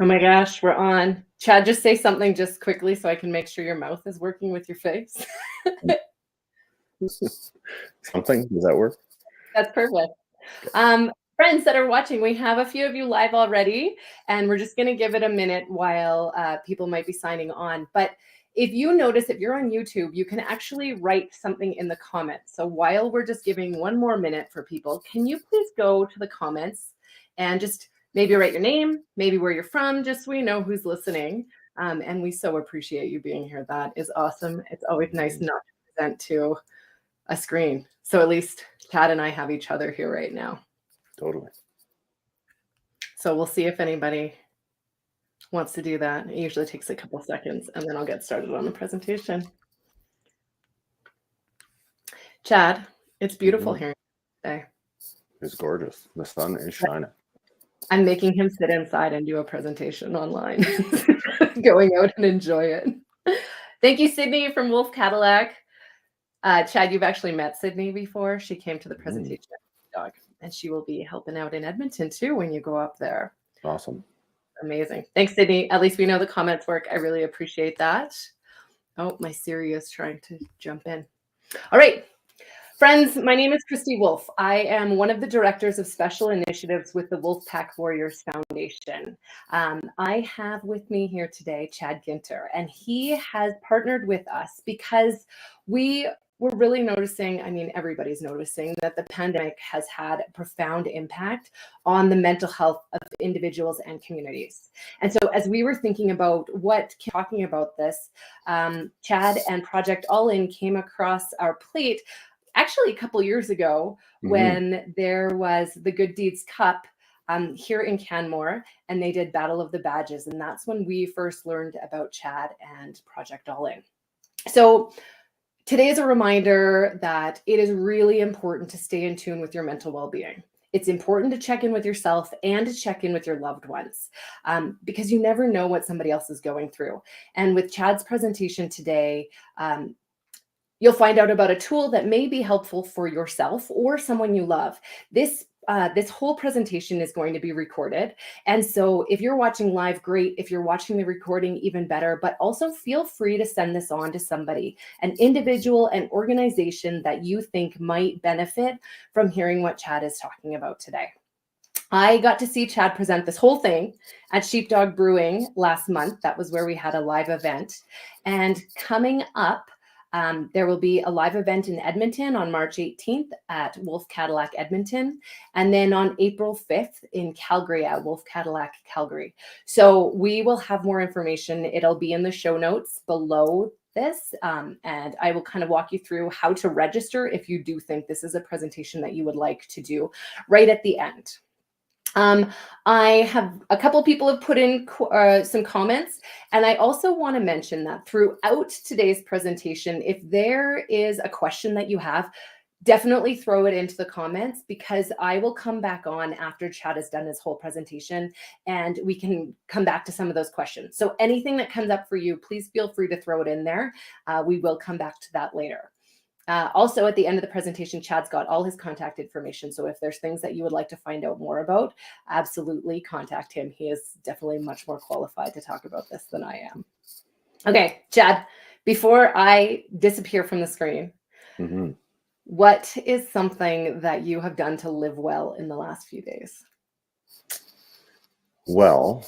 Oh my gosh, we're on. Chad, just say something just quickly so I can make sure your mouth is working with your face. Something, does that work? That's perfect. Friends that are watching, we have a few of you live already, and we're just going to give it a minute while people might be signing on. But if you notice, if you're on YouTube, you can actually write something in the comments. So while we're just giving one more minute for people, can you please go to the comments and just maybe write your name, maybe where you're from, just so we know who's listening. And we so appreciate you being here. That is awesome. It's always nice not to present to a screen. So at least Chad and I have each other here right now. Totally. So we'll see if anybody wants to do that. It usually takes a couple seconds, and then I'll get started on the presentation. Chad, it's beautiful here today. It's gorgeous. The sun is shining. I'm making him sit inside and do a presentation online, going out and enjoy it. Thank you, Sydney from 𝐿𝐻𝐑𝐄𝐋. Chad, you've actually met Sydney before. She came to the presentation dog, and she will be helping out in Edmonton too when you go up there. Awesome. Amazing. Thanks, Sydney. At least we know the comments work. I really appreciate that. Oh, my Siri is trying to jump in. All right. Friends, my name is Christy Wolf. I am one of the directors of special initiatives with the Wolfpack Warriors Foundation. I have with me here today Chad Guenter, and he has partnered with us because we're really noticing, I mean, everybody's noticing that the pandemic has had a profound impact on the mental health of individuals and communities. And so as we were thinking about talking about this, Chad and Project All In came across our plate actually a couple years ago when there was the Good Deeds Cup here in Canmore, and they did Battle of the Badges. And that's when we first learned about Chad and Project All In. So today is a reminder that it is really important to stay in tune with your mental well-being. It's important to check in with yourself and to check in with your loved ones because you never know what somebody else is going through. And with Chad's presentation today, you'll find out about a tool that may be helpful for yourself or someone you love. This whole presentation is going to be recorded. And so if you're watching live, great. If you're watching the recording, even better. But also feel free to send this on to somebody, an individual, an organization that you think might benefit from hearing what Chad is talking about today. I got to see Chad present this whole thing at Sheepdog Brewing last month. That was where we had a live event. And coming up, there will be a live event in Edmonton on March 18th at 𝐿𝐻𝐑𝐄𝐋 Edmonton, and then on April 5th in Calgary at 𝐿𝐻𝐑𝐄𝐋 Calgary. So we will have more information. It'll be in the show notes below this, and I will kind of walk you through how to register if you do think this is a presentation that you would like to do right at the end. I have a couple people have put in some comments, and I also want to mention that throughout today's presentation, if there is a question that you have, definitely throw it into the comments because I will come back on after Chad has done his whole presentation and we can come back to some of those questions. So anything that comes up for you, please feel free to throw it in there. We will come back to that later. Also, at the end of the presentation, Chad's got all his contact information. So if there's things that you would like to find out more about, absolutely contact him. He is definitely much more qualified to talk about this than I am. Okay, Chad, before I disappear from the screen, what is something that you have done to live well in the last few days? Well,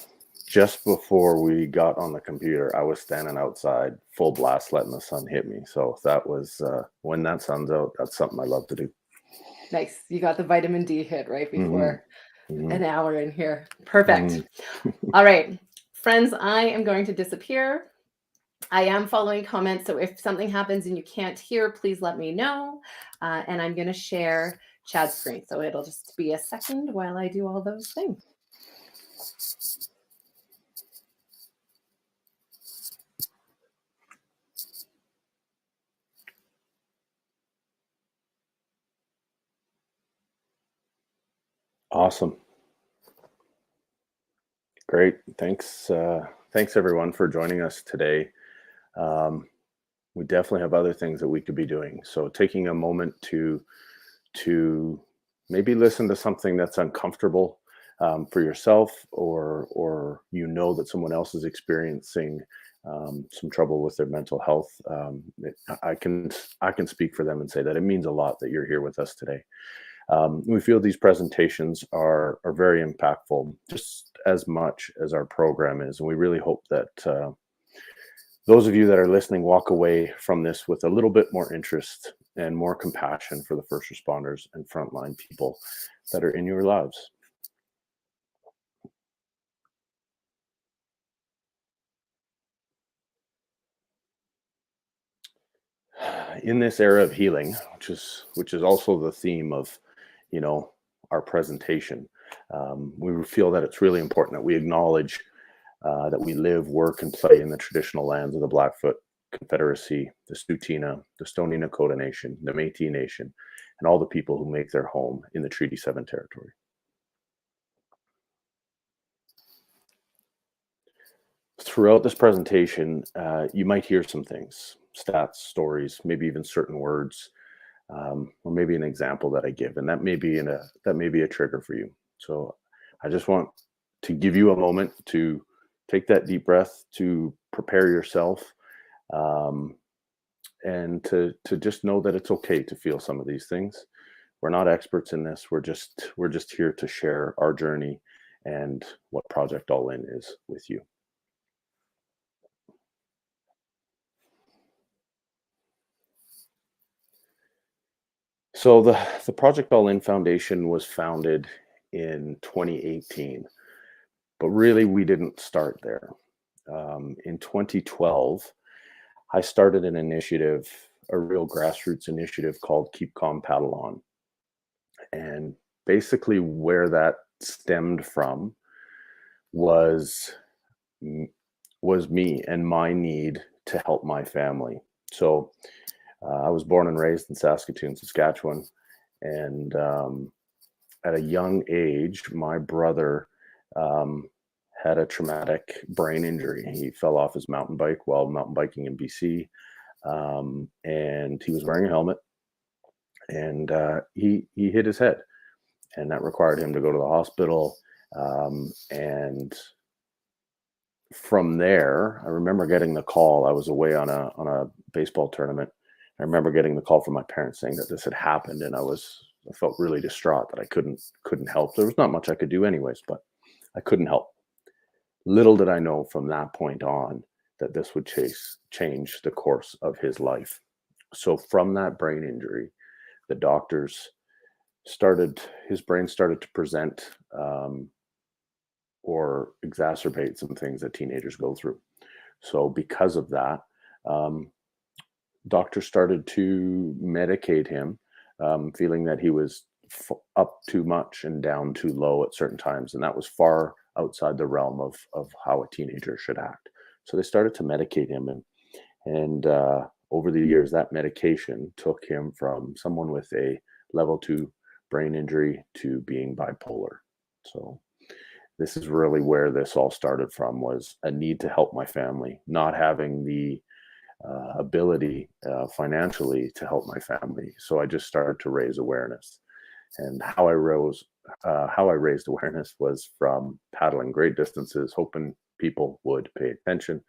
just before we got on the computer, I was standing outside full blast, letting the sun hit me. So that was when that sun's out, that's something I love to do. Nice. You got the vitamin D hit right before an hour in here. Perfect. All right, friends, I am going to disappear. I am following comments. So if something happens and you can't hear, please let me know. And I'm going to share Chad's screen. So it'll just be a second while I do all those things. Awesome. Great. Thanks. Thanks everyone for joining us today. We definitely have other things that we could be doing. So taking a moment to maybe listen to something that's uncomfortable, for yourself, or you know that someone else is experiencing some trouble with their mental health, I can speak for them and say that it means a lot that you're here with us today. We feel these presentations are very impactful, just as much as our program is, and we really hope that those of you that are listening walk away from this with a little bit more interest and more compassion for the first responders and frontline people that are in your lives. In this era of healing, which is also the theme of, our presentation, we feel that it's really important that we acknowledge that we live, work, and play in the traditional lands of the Blackfoot Confederacy, the Tsuut'ina, the Stoney Nakoda Nation, the Métis Nation, and all the people who make their home in the Treaty 7 territory. Throughout this presentation, you might hear some things, stats, stories, maybe even certain words, or maybe an example that I give, and that may be a trigger for you. So I just want to give you a moment to take that deep breath, to prepare yourself, and to just know that it's okay to feel some of these things. We're not experts in this. We're just here to share our journey and what Project All In is with you. So the Project All In Foundation was founded in 2018, but really we didn't start there. In 2012, I started an initiative, a real grassroots initiative called Keep Calm, Paddle On. And basically where that stemmed from was me and my need to help my family. So I was born and raised in Saskatoon, Saskatchewan, and at a young age, my brother had a traumatic brain injury. He fell off his mountain bike while mountain biking in BC, and he was wearing a helmet, and he hit his head, and that required him to go to the hospital. And from there, I remember getting the call. I was away on a baseball tournament. I remember getting the call from my parents saying that this had happened, and I felt really distraught that I couldn't help. There was not much I could do anyways, but I couldn't help. Little did I know from that point on that this would change the course of his life. So from that brain injury, the doctors his brain started to present or exacerbate some things that teenagers go through. So because of that, doctors started to medicate him, feeling that he was up too much and down too low at certain times. And that was far outside the realm of how a teenager should act. So they started to medicate him. And over the years, that medication took him from someone with a level 2 brain injury to being bipolar. So this is really where this all started from, was a need to help my family, not having the ability financially to help my family. So I just started to raise awareness. And how I raised awareness was from paddling great distances, hoping people would pay attention.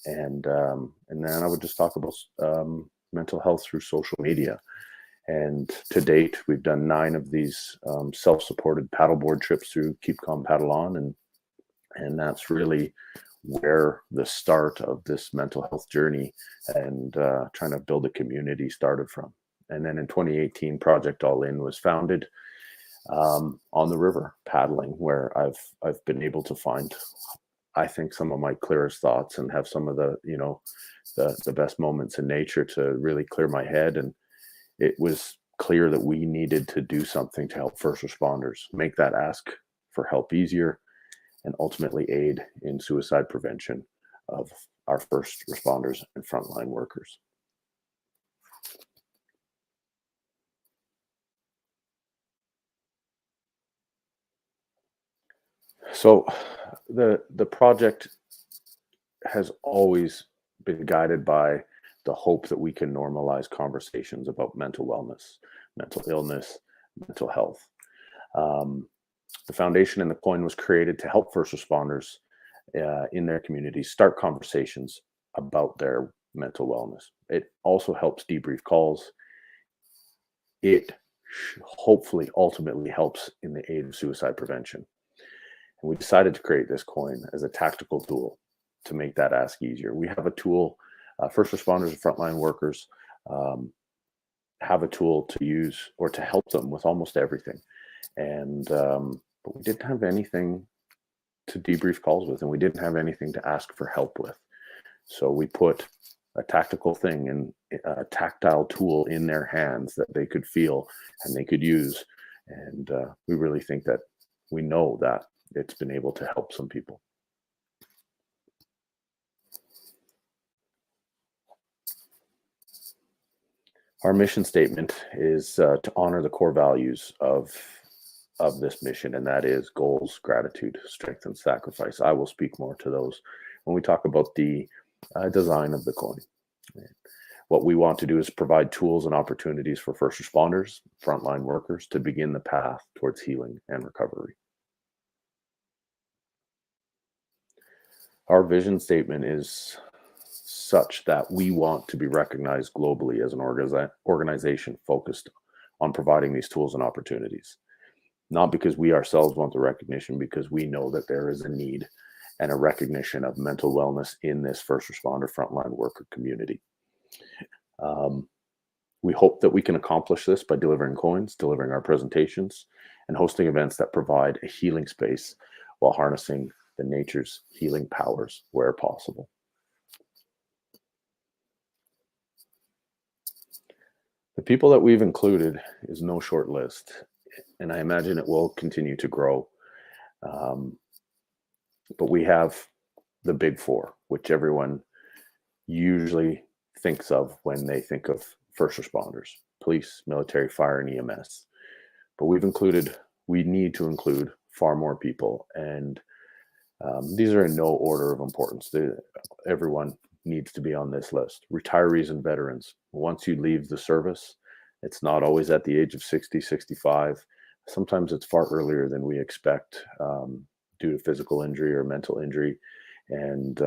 And then I would just talk about mental health through social media. And to date, we've done 9 of these self-supported paddleboard trips through Keep Calm, Paddle On. And that's really where the start of this mental health journey and trying to build a community started from. And then in 2018, Project All In was founded on the river paddling, where I've been able to find, I think, some of my clearest thoughts and have some of the best moments in nature to really clear my head. And it was clear that we needed to do something to help first responders, make that ask for help easier, and ultimately aid in suicide prevention of our first responders and frontline workers. So the project has always been guided by the hope that we can normalize conversations about mental wellness, mental illness, mental health. The foundation and the coin was created to help first responders in their communities start conversations about their mental wellness. It also helps debrief calls. It hopefully ultimately helps in the aid of suicide prevention. And we decided to create this coin as a tactical tool to make that ask easier. We have a tool, first responders and frontline workers have a tool to use or to help them with almost everything. And but we didn't have anything to debrief calls with, and we didn't have anything to ask for help with. So we put a tactical thing and a tactile tool in their hands that they could feel and they could use. And we really think that we know that it's been able to help some people. Our mission statement is to honor the core values of this mission, and that is goals, gratitude, strength, and sacrifice. I will speak more to those when we talk about the design of the coin. What we want to do is provide tools and opportunities for first responders, frontline workers to begin the path towards healing and recovery. Our vision statement is such that we want to be recognized globally as an organization focused on providing these tools and opportunities. Not because we ourselves want the recognition, because we know that there is a need and a recognition of mental wellness in this first responder frontline worker community. We hope that we can accomplish this by delivering coins, delivering our presentations, and hosting events that provide a healing space while harnessing the nature's healing powers where possible. The people that we've included is no short list, and I imagine it will continue to grow. But we have the big four, which everyone usually thinks of when they think of first responders: police, military, fire, and EMS. But we need to include far more people. And these are in no order of importance. Everyone needs to be on this list. Retirees and veterans. Once you leave the service, it's not always at the age of 60, 65. Sometimes it's far earlier than we expect due to physical injury or mental injury. And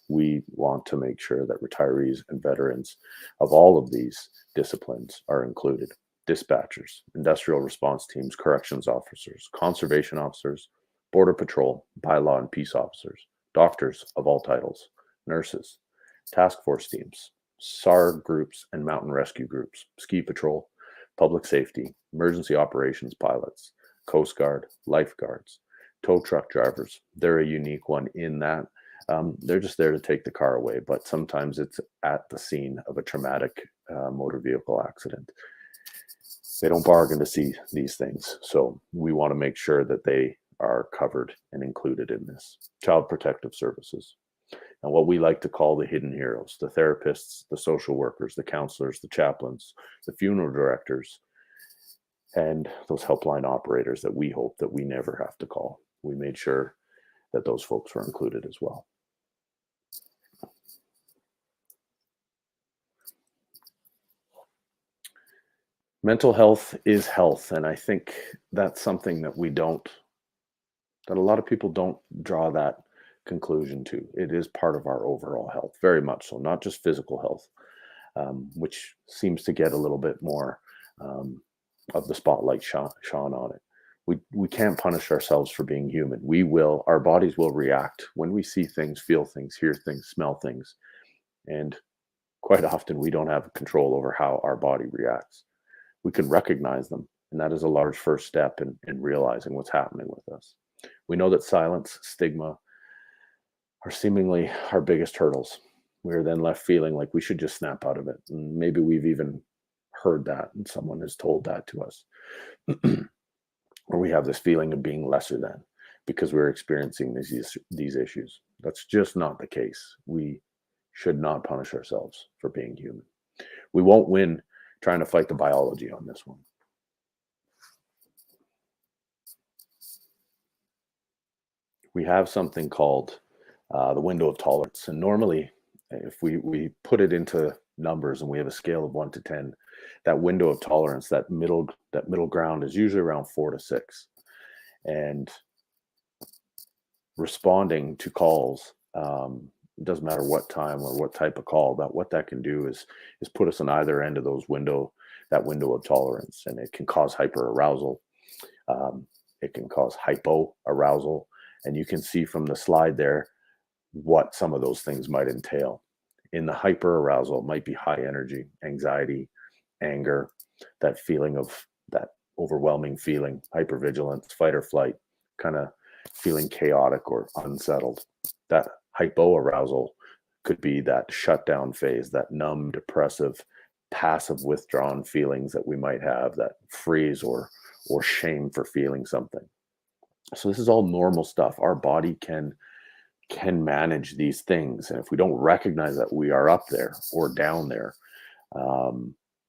we want to make sure that retirees and veterans of all of these disciplines are included. Dispatchers, industrial response teams, corrections officers, conservation officers, border patrol, bylaw and peace officers, doctors of all titles, nurses, task force teams, SAR groups and mountain rescue groups, ski patrol, public safety, emergency operations pilots, Coast Guard, lifeguards, tow truck drivers. They're a unique one in that they're just there to take the car away, but sometimes it's at the scene of a traumatic motor vehicle accident. They don't bargain to see these things, so we want to make sure that they are covered and included in this. Child protective services, and what we like to call the hidden heroes: the therapists, the social workers, the counselors, the chaplains, the funeral directors, and those helpline operators that we hope that we never have to call. We made sure that those folks were included as well. Mental health is health, and I think that's something that that a lot of people don't draw that conclusion to. It is part of our overall health, very much so, not just physical health, which seems to get a little bit more of the spotlight shone on it. We can't punish ourselves for being human. Our bodies will react when we see things, feel things, hear things, smell things. And quite often we don't have control over how our body reacts. We can recognize them, and that is a large first step in realizing what's happening with us. We know that silence, stigma are seemingly our biggest hurdles. We're then left feeling like we should just snap out of it. And maybe we've even heard that and someone has told that to us. Or we have this feeling of being lesser than because we're experiencing these issues. That's just not the case. We should not punish ourselves for being human. We won't win trying to fight the biology on this one. We have something called the window of tolerance. And normally, if we put it into numbers and we have a scale of 1 to 10, that window of tolerance, that middle ground is usually around 4 to 6. And responding to calls, it doesn't matter what time or what type of call, but what that can do is put us on either end of that window of tolerance, and it can cause hyperarousal. It can cause hypoarousal, and you can see from the slide there what some of those things might entail. In the hyperarousal, it might be high energy, anxiety, anger, that feeling of that overwhelming feeling, hypervigilance, fight or flight, kind of feeling chaotic or unsettled. That hypoarousal could be that shutdown phase, that numb, depressive, passive, withdrawn feelings that we might have, that freeze or shame for feeling something. So this is all normal stuff. Our body can manage these things, and if we don't recognize that we are up there or down there,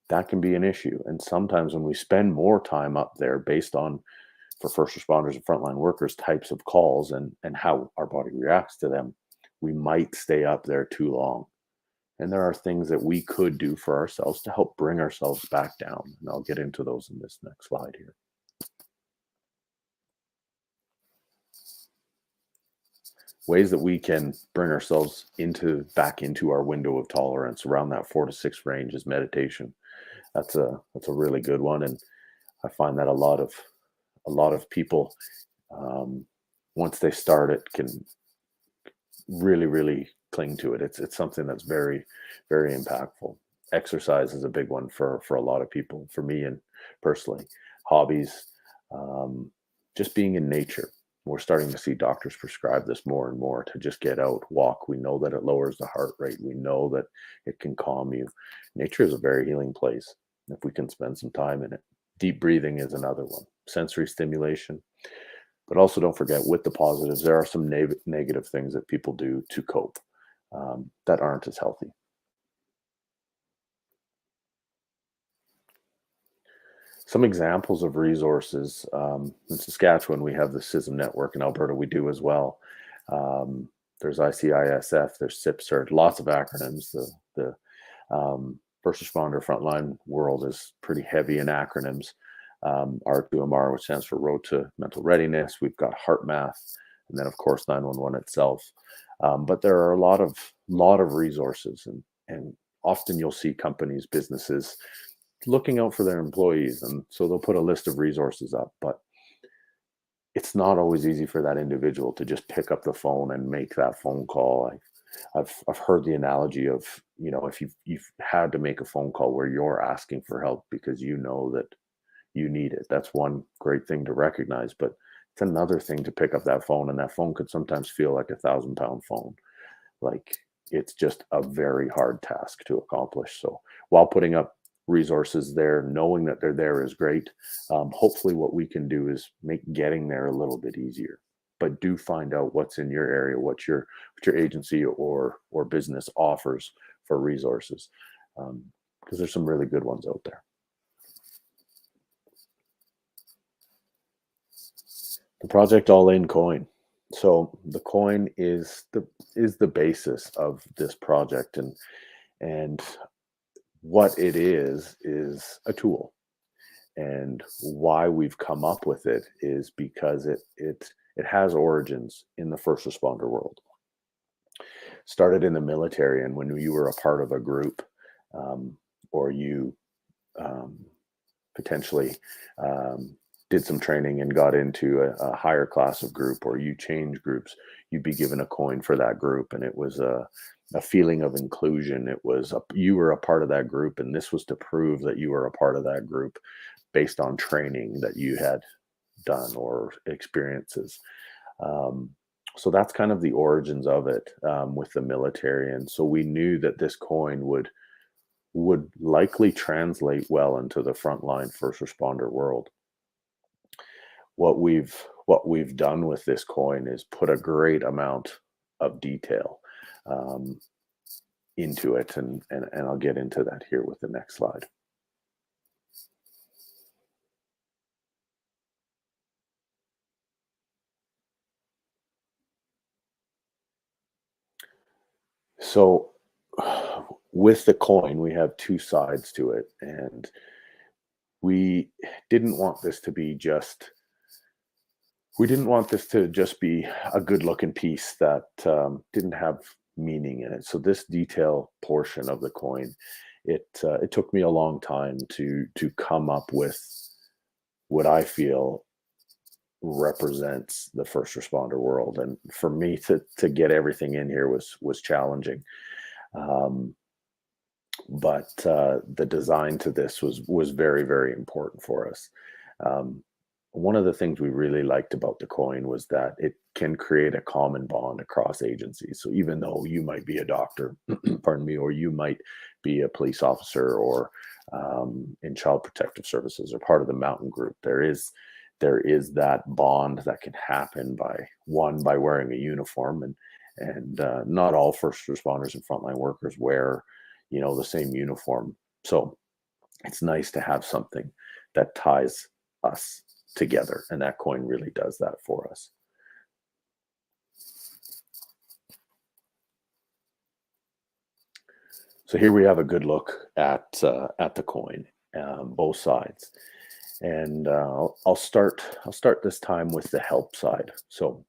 that can be an issue. And sometimes when we spend more time up there based on, for first responders and frontline workers, types of calls and how our body reacts to them, we might stay up there too long. And there are things that we could do for ourselves to help bring ourselves back down. And I'll get into those in this next slide here. Ways that we can bring ourselves back into our window of tolerance around that 4 to 6 range is meditation. That's a really good one, and I find that a lot of people, once they start it, can really cling to it. It's something that's very, very impactful. Exercise is a big one for a lot of people. For me, and personally, hobbies, just being in nature. We're starting to see doctors prescribe this more and more, to just get out, walk. We know that it lowers the heart rate. We know that it can calm you. Nature is a very healing place if we can spend some time in it. Deep breathing is another one. Sensory stimulation. But also don't forget, with the positives, there are some negative things that people do to cope that aren't as healthy. Some examples of resources. In Saskatchewan, we have the 𝐶ISM network. In Alberta, we do as well. There's ICISF, there's CIPCERT, lots of acronyms. The first responder frontline world is pretty heavy in acronyms. R2MR, which stands for Road to Mental Readiness. We've got HeartMath, and then of course 911 itself. But there are a lot of resources, and often you'll see companies, businesses looking out for their employees, and so they'll put a list of resources up, but it's not always easy for that individual to just pick up the phone and make that phone call. I've heard the analogy of, if you've had to make a phone call where you're asking for help because you know that you need it. That's one great thing to recognize, but it's another thing to pick up that phone, and that phone could sometimes feel like a 1,000-pound phone. Like, it's just a very hard task to accomplish. So while putting up resources there, knowing that they're there is great. Hopefully what we can do is make getting there a little bit easier. But do find out what's in your area, what your agency or business offers for resources, because there's some really good ones out there. The project All In coin. So the coin is the basis of this project, and what it is a tool. And why we've come up with it is because it has origins in the first responder world. Started in the military, and when you were a part of a group, or you potentially did some training and got into a higher class of group, or you change groups, you'd be given a coin for that group, and it was a feeling of inclusion. It was you were a part of that group, and this was to prove that you were a part of that group based on training that you had done or experiences. So that's kind of the origins of it with the military, and so we knew that this coin would likely translate well into the frontline first responder world. What we've done with this coin is put a great amount of detail into it, and I'll get into that here with the next slide. So with the coin, we have two sides to it, and we didn't want this to be just We didn't want this to just be a good looking piece that didn't have meaning in it. So this detail portion of the coin, it took me a long time to come up with what I feel represents the first responder world. And for me to get everything in here was challenging. Um, but the design to this was very, very important for us. Um, One of the things we really liked about the coin was that it can create a common bond across agencies. So even though you might be a doctor, pardon me, or you might be a police officer or in child protective services or part of the mountain group, there is that bond that can happen by wearing a uniform, and not all first responders and frontline workers wear the same uniform. So it's nice to have something that ties us together, and that coin really does that for us. So here we have a good look at the coin, both sides, and I'll start this time with the help side. So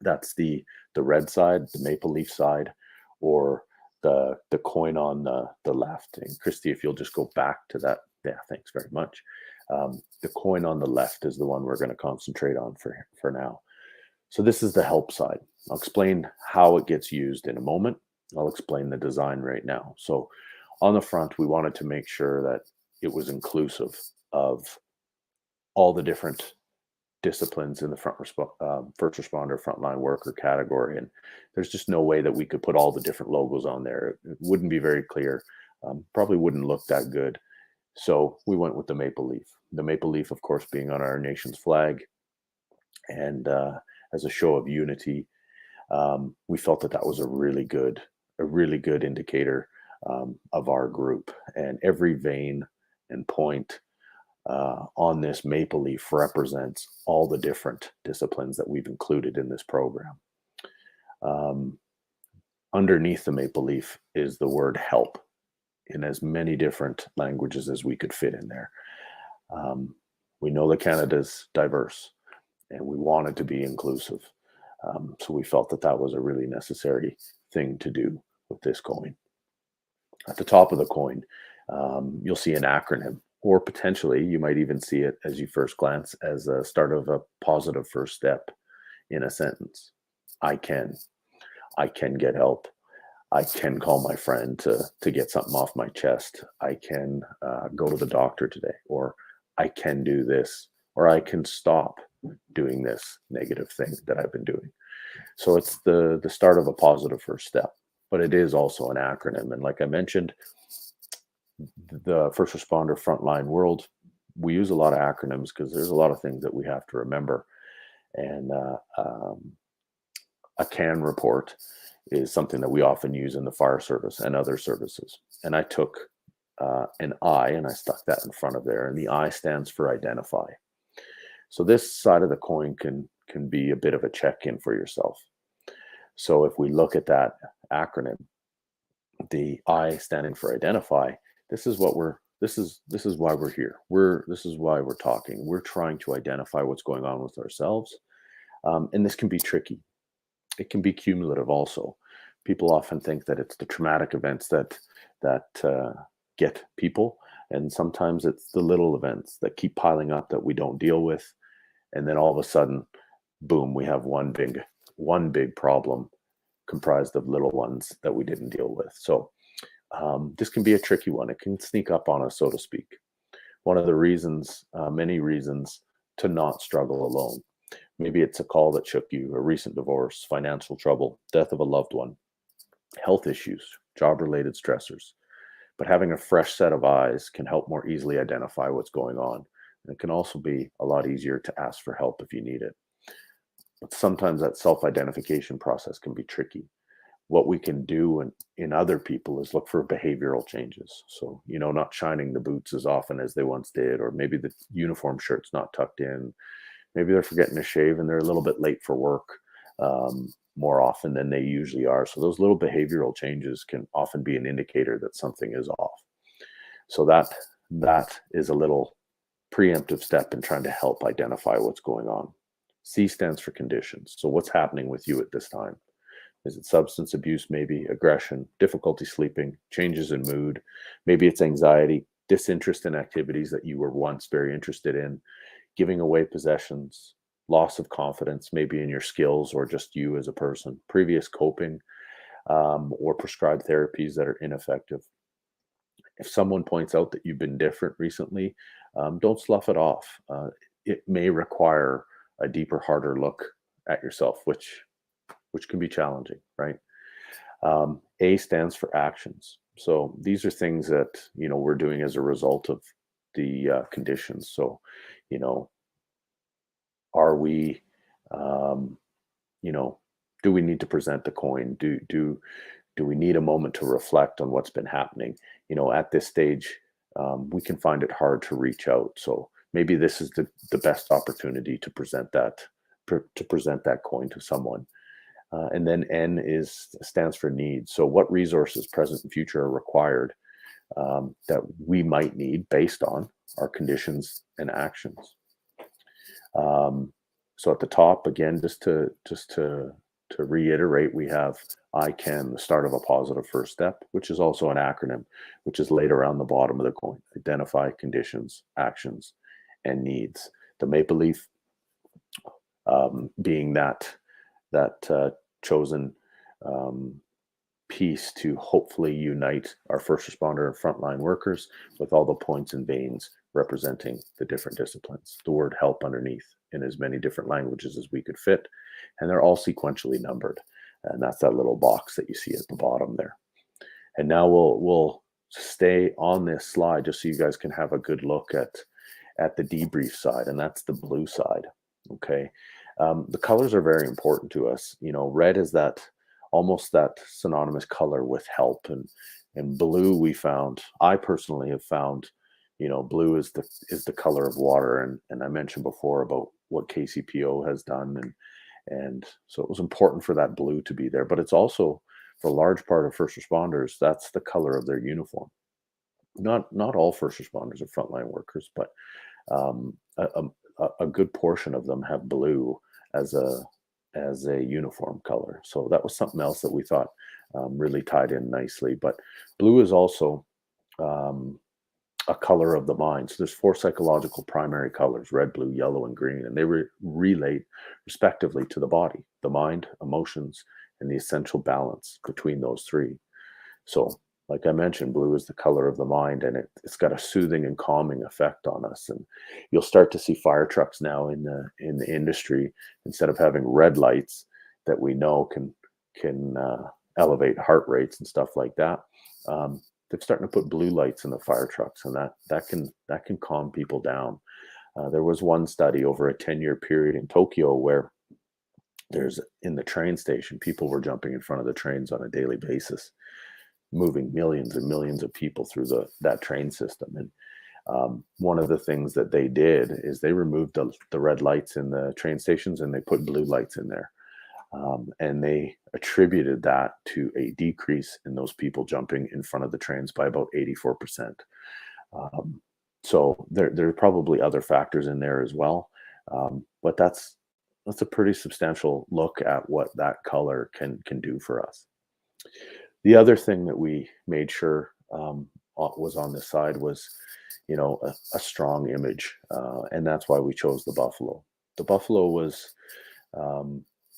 that's the red side, the maple leaf side, or the coin on the left. And Christy, if you'll just go back to that, yeah, thanks very much. The coin on the left is the one we're going to concentrate on for now. So this is the help side. I'll explain how it gets used in a moment. I'll explain the design right now. So on the front, we wanted to make sure that it was inclusive of all the different disciplines in the first responder frontline worker category, and there's just no way that we could put all the different logos on there. It wouldn't be very clear, probably wouldn't look that good. So we went with the maple leaf. The maple leaf, of course, being on our nation's flag, and as a show of unity, we felt that was a really good indicator of our group. And every vein and point on this maple leaf represents all the different disciplines that we've included in this program. Underneath the maple leaf is the word help in as many different languages as we could fit in there. We know that Canada's diverse, and we wanted to be inclusive. So we felt that was a really necessary thing to do with this coin. At the top of the coin, you'll see an acronym, or potentially you might even see it as you first glance as a start of a positive first step in a sentence. I can get help. I can call my friend to get something off my chest. I can go to the doctor today, or I can do this, or I can stop doing this negative thing that I've been doing. So it's the start of a positive first step, but it is also an acronym. And like I mentioned, the first responder frontline world, we use a lot of acronyms because there's a lot of things that we have to remember. And a CAN report is something that we often use in the fire service and other services. And I took an I and I stuck that in front of there, and the I stands for identify. So this side of the coin can be a bit of a check-in for yourself. So if we look at that acronym, the I standing for identify, this is why we're here. This is why we're talking. We're trying to identify what's going on with ourselves. And this can be tricky. It can be cumulative also. People often think that it's the traumatic events that get people, and sometimes it's the little events that keep piling up that we don't deal with, and then all of a sudden, boom, we have one big problem comprised of little ones that we didn't deal with. So this can be a tricky one. It can sneak up on us, so to speak. One of the reasons, many reasons, to not struggle alone. Maybe it's a call that shook you, a recent divorce, financial trouble, death of a loved one, health issues, job-related stressors. But having a fresh set of eyes can help more easily identify what's going on. And it can also be a lot easier to ask for help if you need it. But sometimes that self-identification process can be tricky. What we can do in other people is look for behavioral changes. So, not shining the boots as often as they once did, or maybe the uniform shirt's not tucked in. Maybe they're forgetting to shave and they're a little bit late for work more often than they usually are. So those little behavioral changes can often be an indicator that something is off. So that is a little preemptive step in trying to help identify what's going on. C stands for conditions. So what's happening with you at this time? Is it substance abuse, maybe aggression, difficulty sleeping, changes in mood? Maybe it's anxiety, disinterest in activities that you were once very interested in, giving away possessions, loss of confidence, maybe in your skills or just you as a person, previous coping, or prescribed therapies that are ineffective. If someone points out that you've been different recently, don't slough it off. It may require a deeper, harder look at yourself, which can be challenging, right? A stands for actions. So these are things that, we're doing as a result of the conditions. So, are we, um, do we need to present the coin? Do we need a moment to reflect on what's been happening? At this stage, we can find it hard to reach out. So maybe this is the best opportunity to present that coin to someone. And then N stands for needs. So what resources, present and future, are required that we might need based on our conditions and actions. So at the top, again, just to reiterate, we have 𝐼𝐻, the start of a positive first step, which is also an acronym, which is laid around the bottom of the coin. Identify conditions, actions, and needs. The maple leaf being that chosen piece to hopefully unite our first responder and frontline workers, with all the points and veins representing the different disciplines. The word help underneath in as many different languages as we could fit, and they're all sequentially numbered. And that's that little box that you see at the bottom there. And now we'll stay on this slide just so you guys can have a good look at the debrief side, and that's the blue side. Okay. The colors are very important to us. Red is almost that synonymous color with help, and blue I personally have found, blue is the color of water. And I mentioned before about what 𝐇𝐄𝐑 has done. And so it was important for that blue to be there, but it's also, for a large part of first responders, that's the color of their uniform. Not all first responders are frontline workers, but a good portion of them have blue as a uniform color. So that was something else that we thought really tied in nicely. But blue is also a color of the mind. So there's 4 psychological primary colors: red, blue, yellow, and green, and they relate respectively to the body, the mind, emotions, and the essential balance between those 3. So like I mentioned, blue is the color of the mind, and it's got a soothing and calming effect on us. And you'll start to see fire trucks now in the industry, instead of having red lights that we know can elevate heart rates and stuff like that. They're starting to put blue lights in the fire trucks, and that can calm people down. There was one study over a 10-year period in Tokyo where in the train station, people were jumping in front of the trains on a daily basis, moving millions and millions of people through that train system. And one of the things that they did is they removed the red lights in the train stations, and they put blue lights in there. And they attributed that to a decrease in those people jumping in front of the trains by about 84%. So there are probably other factors in there as well. But that's a pretty substantial look at what that color can do for us. The other thing that we made sure was on this side was, a strong image. And that's why we chose the buffalo. The buffalo was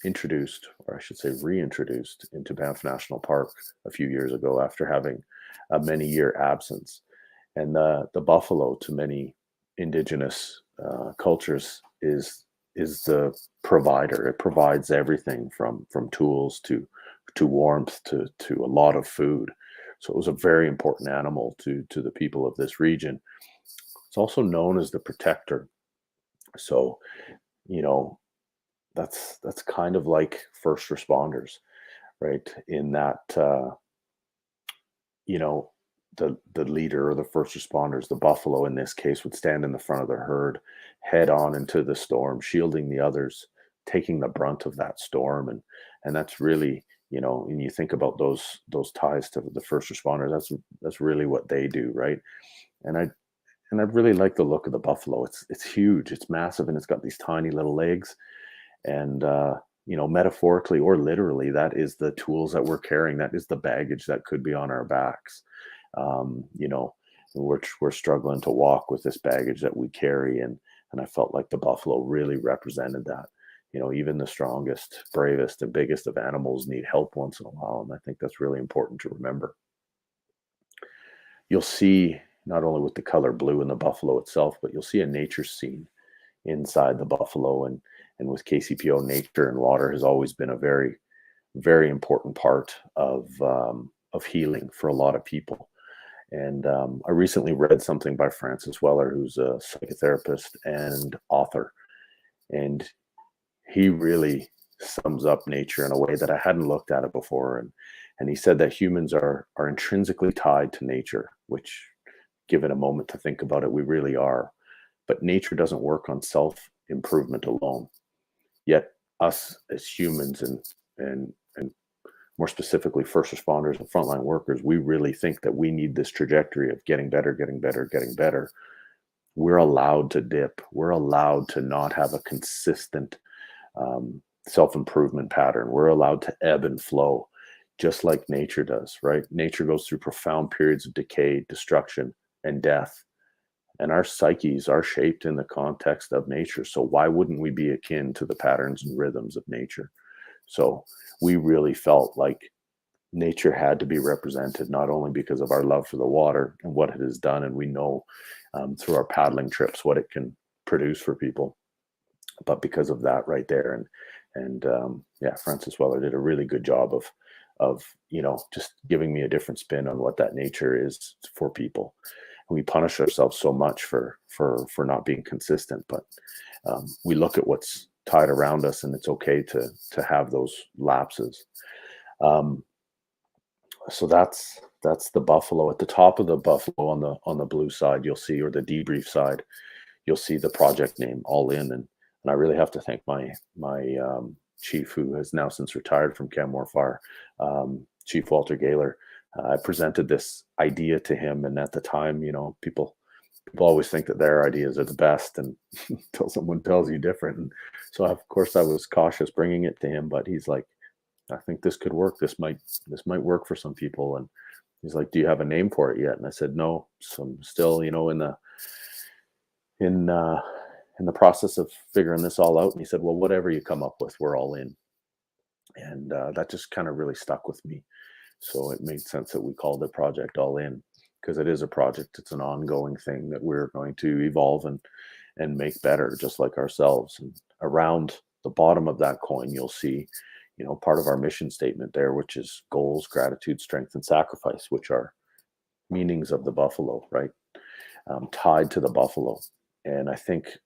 introduced, or I should say reintroduced, into Banff National Park a few years ago after having a many-year absence. And the buffalo, to many Indigenous cultures, is the provider. It provides everything from tools to warmth to a lot of food. So it was a very important animal to the people of this region. It's also known as the protector. So, that's kind of like first responders, right? In that, the leader or the first responders, the buffalo in this case, would stand in the front of the herd, head on into the storm, shielding the others, taking the brunt of that storm. And that's really, when you think about those ties to the first responders, that's really what they do, right? And I really like the look of the buffalo. It's huge, it's massive, and it's got these tiny little legs. And, metaphorically or literally, that is the tools that we're carrying. That is the baggage that could be on our backs. You know, we're struggling to walk with this baggage that we carry. And I felt like the buffalo really represented that. Even the strongest, bravest, and biggest of animals need help once in a while. And I think that's really important to remember. You'll see not only with the color blue in the buffalo itself, but you'll see a nature scene inside the buffalo. And with 𝐇𝐄𝐑𝐄, nature and water has always been a very, very important part of healing for a lot of people. And I recently read something by Francis Weller, who's a psychotherapist and author. And he really sums up nature in a way that I hadn't looked at it before. And he said that humans are intrinsically tied to nature, which, given a moment to think about it, we really are. But nature doesn't work on self-improvement alone. Yet us as humans and more specifically first responders and frontline workers, we really think that we need this trajectory of getting better, getting better, getting better. We're allowed to dip. We're allowed to not have a consistent self-improvement pattern. We're allowed to ebb and flow, just like nature does, right? Nature goes through profound periods of decay, destruction, and death. And our psyches are shaped in the context of nature. So why wouldn't we be akin to the patterns and rhythms of nature? So we really felt like nature had to be represented, not only because of our love for the water and what it has done, and we know through our paddling trips what it can produce for people, but because of that right there. And yeah, Francis Weller did a really good job of just giving me a different spin on what that nature is for people. We punish ourselves so much for not being consistent, but we look at what's tied around us, and it's okay to have those lapses. So that's the buffalo. At the top of the buffalo on the blue side, you'll see, or the debrief side, you'll see the project name, All In. And I really have to thank my chief, who has now since retired from Canmore Fire, Chief Walter Gaylor. I presented this idea to him, and at the time, people always think that their ideas are the best, and until someone tells you different. And so, of course, I was cautious bringing it to him, but he's like, "I think this could work. This might work for some people." And he's like, "Do you have a name for it yet?" And I said, "No, so I'm still, in the process of figuring this all out." And he said, "Well, whatever you come up with, we're all in." And that just kind of really stuck with me. So it made sense that we called it Project All In, because it is a project. It's an ongoing thing that we're going to evolve and make better, just like ourselves. And around the bottom of that coin, you'll see, part of our mission statement there, which is goals, gratitude, strength, and sacrifice, which are meanings of the buffalo, right? Tied to the buffalo. And I think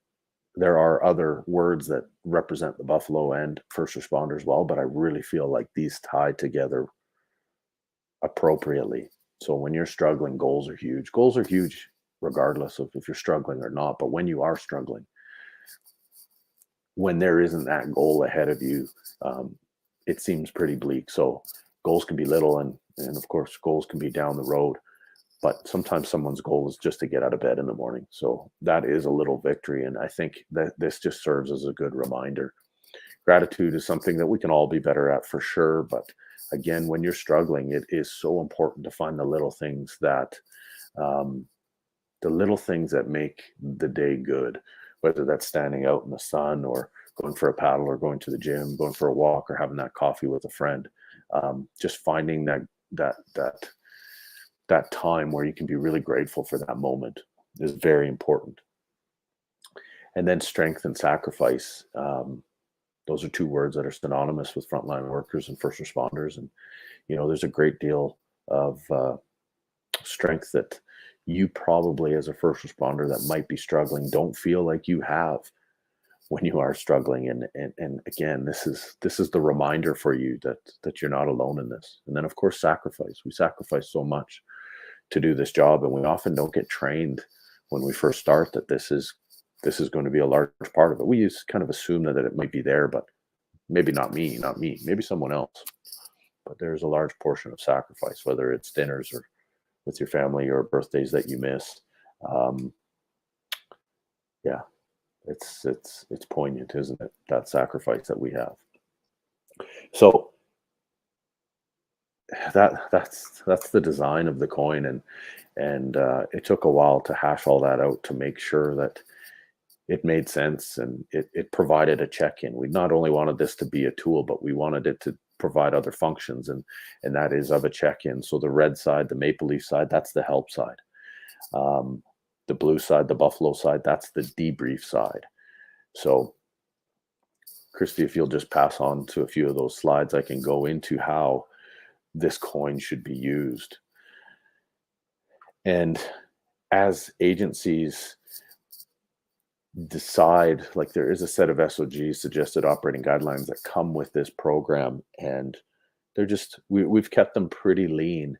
there are other words that represent the buffalo and first responders well, but I really feel like these tie together appropriately. So when you're struggling, goals are huge. Goals are huge regardless of if you're struggling or not. But when you are struggling, when there isn't that goal ahead of you, it seems pretty bleak. So goals can be little, and of course goals can be down the road. But sometimes someone's goal is just to get out of bed in the morning. So that is a little victory. And I think that this just serves as a good reminder. Gratitude is something that we can all be better at for sure. But again, when you're struggling, it is so important to find the little things that make the day good, whether that's standing out in the sun or going for a paddle or going to the gym, going for a walk, or having that coffee with a friend. Just finding that time where you can be really grateful for that moment is very important. And then strength and sacrifice. Those are two words that are synonymous with frontline workers and first responders. And, there's a great deal of strength that you probably, as a first responder that might be struggling, don't feel like you have when you are struggling. And again, this is the reminder for you that you're not alone in this. And then, of course, sacrifice. We sacrifice so much to do this job, and we often don't get trained when we first start that this is going to be a large part of it. We just kind of assume that it might be there, but maybe not me, maybe someone else. But there's a large portion of sacrifice, whether it's dinners or with your family or birthdays that you miss. Yeah, It's poignant, isn't it? That sacrifice that we have. So that's the design of the coin, and it took a while to hash all that out to make sure that it made sense and it provided a check-in. We not only wanted this to be a tool, but we wanted it to provide other functions, and that is of a check-in. So the red side, the maple leaf side, that's the help side. Um, the blue side, the buffalo side, that's the debrief side. So Christy, if you'll just pass on to a few of those slides, I can go into how this coin should be used. And as agencies decide, like, there is a set of SOGs, suggested operating guidelines, that come with this program, and they're just, we've kept them pretty lean,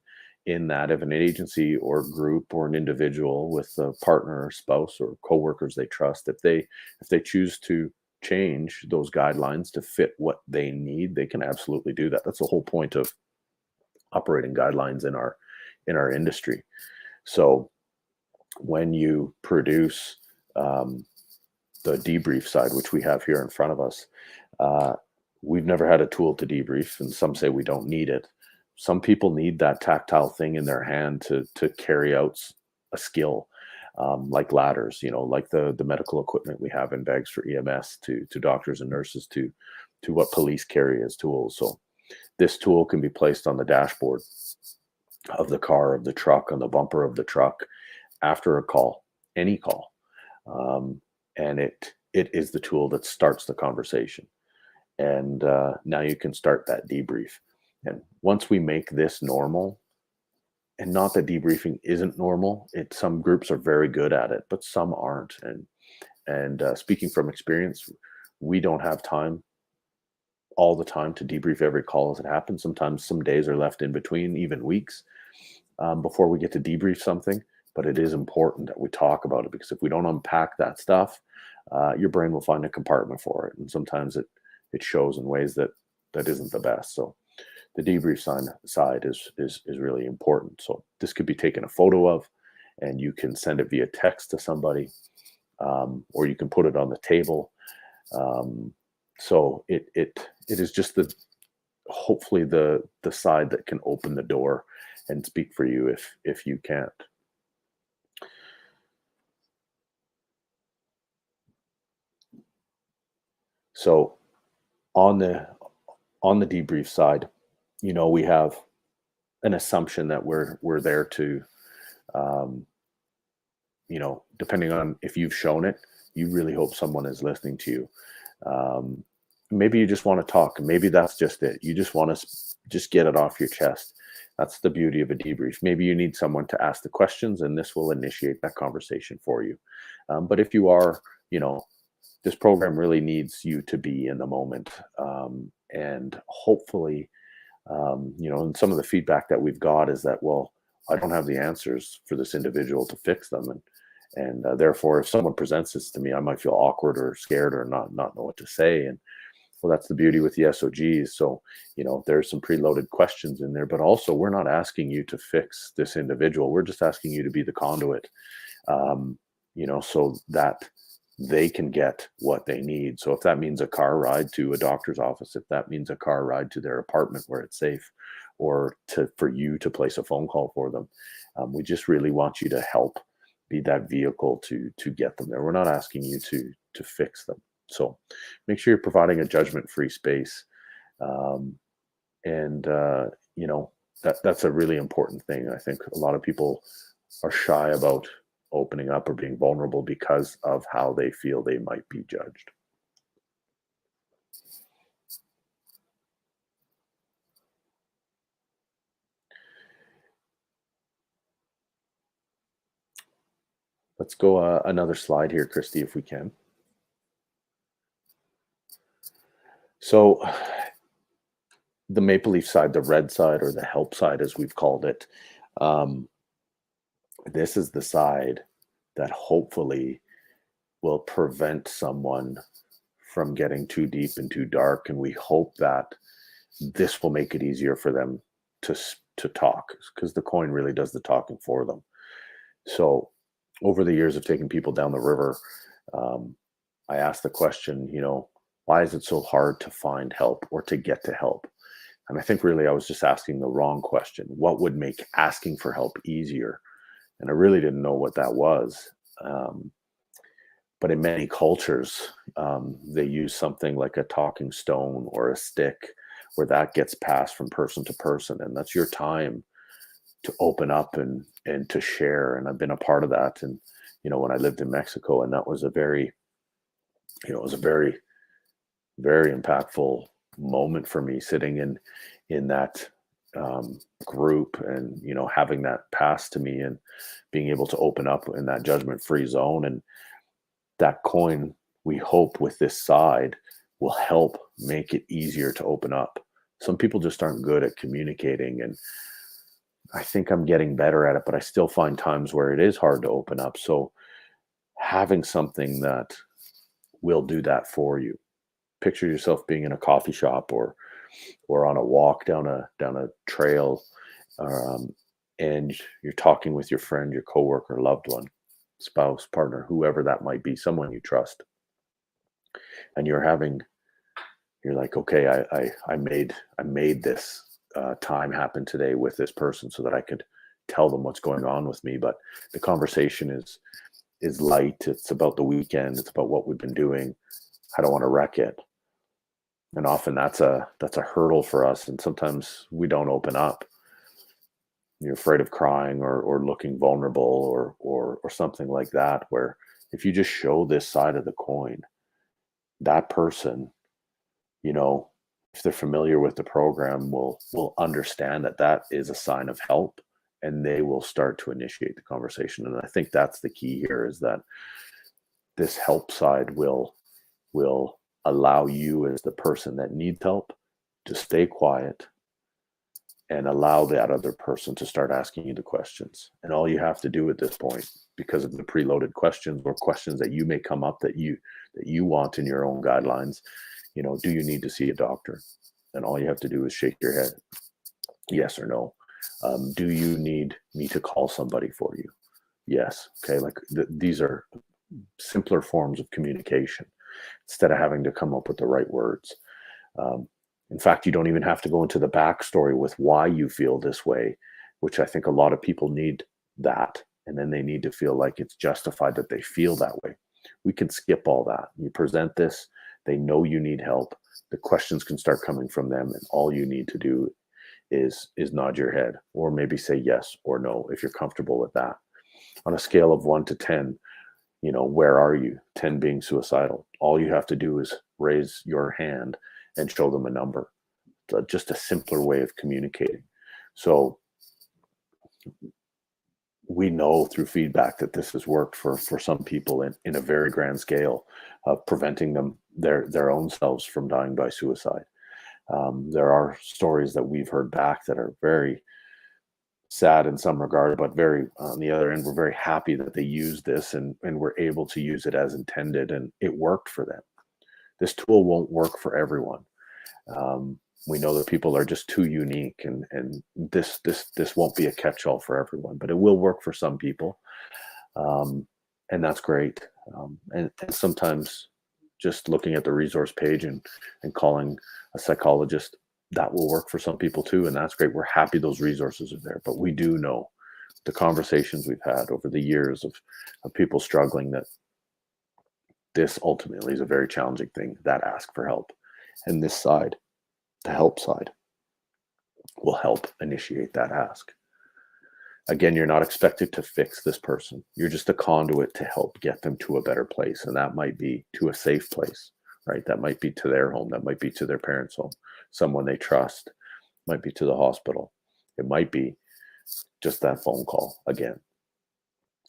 in that if an agency or group or an individual with a partner or spouse or coworkers they trust, if they choose to change those guidelines to fit what they need, they can absolutely do that. That's the whole point of operating guidelines in our industry. So when you produce the debrief side, which we have here in front of us, we've never had a tool to debrief, and some say we don't need it. Some people need that tactile thing in their hand to carry out a skill, like ladders, like the medical equipment we have in bags for EMS, to doctors and nurses, to what police carry as tools. So this tool can be placed on the dashboard of the car, of the truck, on the bumper of the truck, after a call, any call. And it is the tool that starts the conversation. And now you can start that debrief. And once we make this normal, and not that debriefing isn't normal, some groups are very good at it, but some aren't. And speaking from experience, we don't have time all the time to debrief every call as it happens. Sometimes some days are left in between, even weeks, before we get to debrief something. But it is important that we talk about it, because if we don't unpack that stuff, your brain will find a compartment for it, and sometimes it shows in ways that isn't the best. So the debrief side is really important. So this could be taken a photo of, and you can send it via text to somebody, or you can put it on the table. So it is just hopefully the side that can open the door and speak for you if you can't. So on the debrief side, we have an assumption that we're there to, depending on if you've shown it, you really hope someone is listening to you. Maybe you just want to talk, and maybe that's just it. You just want to just get it off your chest. That's the beauty of a debrief. Maybe you need someone to ask the questions, and this will initiate that conversation for you. But if you are, this program really needs you to be in the moment. And hopefully, and some of the feedback that we've got is that, well, I don't have the answers for this individual to fix them. And therefore, if someone presents this to me, I might feel awkward or scared or not know what to say. And well, that's the beauty with the SOGs. So, there's some preloaded questions in there, but also we're not asking you to fix this individual. We're just asking you to be the conduit, so that they can get what they need. So if that means a car ride to a doctor's office, if that means a car ride to their apartment where it's safe, or for you to place a phone call for them, we just really want you to help be that vehicle to get them there. We're not asking you to fix them. So make sure you're providing a judgment-free space. That's a really important thing. I think a lot of people are shy about opening up or being vulnerable because of how they feel they might be judged. Let's go another slide here, Christy, if we can. So the maple leaf side, the red side, or the help side, as we've called it, this is the side that hopefully will prevent someone from getting too deep and too dark. And we hope that this will make it easier for them to talk, because the coin really does the talking for them. So over the years of taking people down the river, I asked the question, why is it so hard to find help or to get to help? And I think really I was just asking the wrong question. What would make asking for help easier? And I really didn't know what that was. But in many cultures, they use something like a talking stone or a stick, where that gets passed from person to person. And that's your time to open up and to share. And I've been a part of that. And, when I lived in Mexico, and that was a very, very impactful moment for me, sitting in that group, and having that passed to me, and being able to open up in that judgment-free zone. And that coin, we hope, with this side, will help make it easier to open up. Some people just aren't good at communicating, and I think I'm getting better at it, but I still find times where it is hard to open up. So having something that will do that for you. Picture yourself being in a coffee shop or on a walk down a trail, and you're talking with your friend, your coworker, loved one, spouse, partner, whoever that might be, someone you trust. And you're like, okay, I made this time happen today with this person so that I could tell them what's going on with me. But the conversation is light. It's about the weekend. It's about what we've been doing. I don't want to wreck it. And often that's a hurdle for us. And sometimes we don't open up. You're afraid of crying or looking vulnerable or something like that, where if you just show this side of the coin, that person, if they're familiar with the program, will understand that is a sign of help, and they will start to initiate the conversation. And I think that's the key here, is that this help side will allow you, as the person that needs help, to stay quiet and allow that other person to start asking you the questions. And all you have to do at this point, because of the preloaded questions or questions that you may come up that you want in your own guidelines, do you need to see a doctor? And all you have to do is shake your head, yes or no. Do you need me to call somebody for you? Yes. Okay. Like these are simpler forms of communication, instead of having to come up with the right words. In fact, you don't even have to go into the backstory with why you feel this way, which I think a lot of people need that. And then they need to feel like it's justified that they feel that way. We can skip all that. You present this, they know you need help. The questions can start coming from them, and all you need to do is nod your head, or maybe say yes or no if you're comfortable with that. On a scale of 1 to 10, where are you? 10 being suicidal. All you have to do is raise your hand and show them a number. Just a simpler way of communicating. So we know through feedback that this has worked for some people in a very grand scale of preventing them their own selves from dying by suicide. There are stories that we've heard back that are very sad in some regard, but very, on the other end, we're very happy that they used this and were able to use it as intended, and it worked for them. This tool won't work for everyone. We know that people are just too unique, and this won't be a catch-all for everyone, but it will work for some people, and that's great. And sometimes just looking at the resource page and calling a psychologist, that will work for some people too, and that's great. We're happy those resources are there, but we do know the conversations we've had over the years of people struggling, that this ultimately is a very challenging thing, that ask for help. And this side, the help side, will help initiate that ask. Again, you're not expected to fix this person. You're just a conduit to help get them to a better place. And that might be to a safe place, right? That might be to their home. That might be to their parents' home, someone they trust. It might be to the hospital. It might be just that phone call again.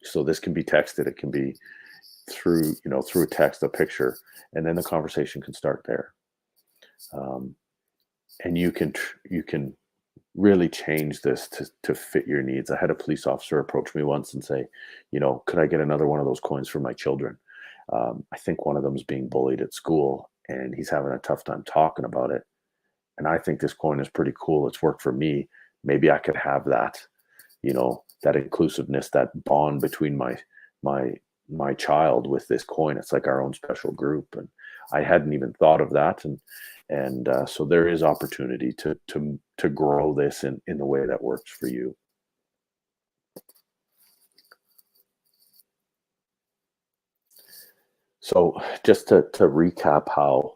So this can be texted. It can be through a text, a picture, and then the conversation can start there. And you can really change this to fit your needs. I had a police officer approach me once and say, could I get another one of those coins for my children? I think one of them is being bullied at school, and he's having a tough time talking about it. And I think this coin is pretty cool. It's worked for me. Maybe I could have that, that inclusiveness, that bond between my my child with this coin. It's like our own special group, and I hadn't even thought of that. And so there is opportunity to grow this in the way that works for you. So just to recap how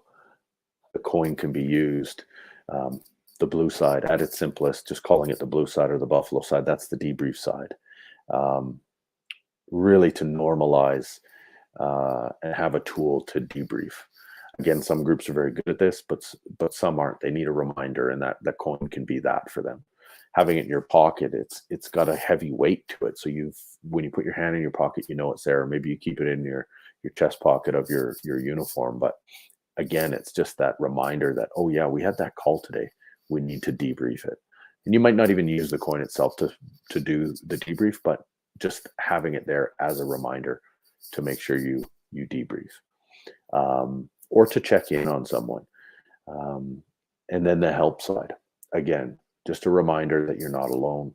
the coin can be used, the blue side at its simplest, just calling it the blue side or the buffalo side, that's the debrief side. Really to normalize and have a tool to debrief. Again, some groups are very good at this, but some aren't. They need a reminder, and that coin can be that for them. Having it in your pocket, it's got a heavy weight to it. So when you put your hand in your pocket, you know it's there. Maybe you keep it in your chest pocket of your uniform. But again, it's just that reminder that, oh yeah, we had that call today. We need to debrief it. And you might not even use the coin itself to do the debrief, but just having it there as a reminder to make sure you debrief, or to check in on someone. And then the help side, again, just a reminder that you're not alone.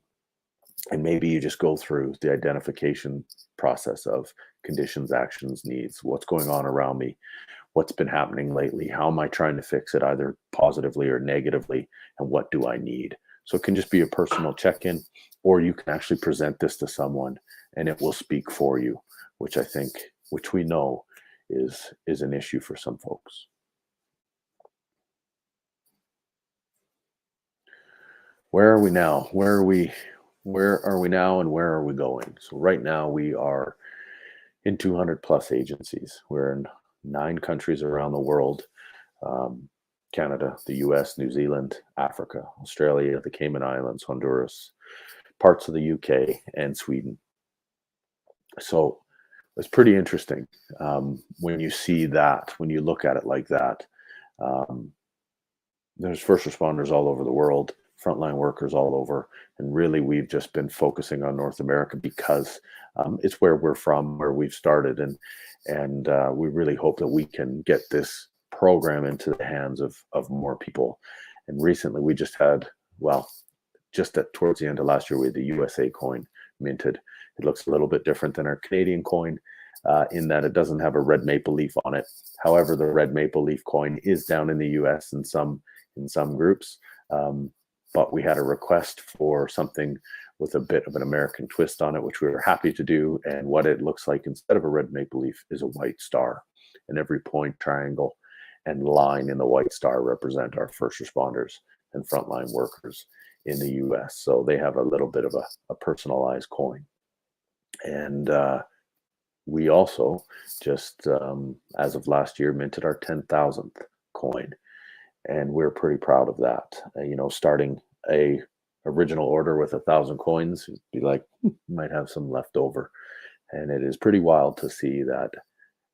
And maybe you just go through the identification process of conditions, actions, needs, what's going on around me, what's been happening lately, how am I trying to fix it, either positively or negatively, and what do I need? So it can just be a personal check-in, or you can actually present this to someone and it will speak for you, which we know is an issue for some folks. Where are we now? Where are we now, and where are we going? So right now we are in 200 plus agencies. We're in 9 countries around the world: Canada, the US, New Zealand, Africa, Australia, the Cayman Islands, Honduras, parts of the UK, and Sweden. So it's pretty interesting when you see that, when you look at it like that. There's first responders all over the world, frontline workers all over, and really we've just been focusing on North America because it's where we're from, where we've started, and we really hope that we can get this program into the hands of more people. And recently we just had, towards the end of last year, we had the USA coin minted. It looks a little bit different than our Canadian coin in that it doesn't have a red maple leaf on it. However, the red maple leaf coin is down in the US in some groups. But we had a request for something with a bit of an American twist on it, which we were happy to do. And what it looks like instead of a red maple leaf is a white star. And every point, triangle, and line in the white star represent our first responders and frontline workers in the US. So they have a little bit of a personalized coin. And we also just, as of last year, minted our 10,000th coin. And we're pretty proud of that. Starting a original order with 1,000 coins, it'd be like, might have some left over. And it is pretty wild to see that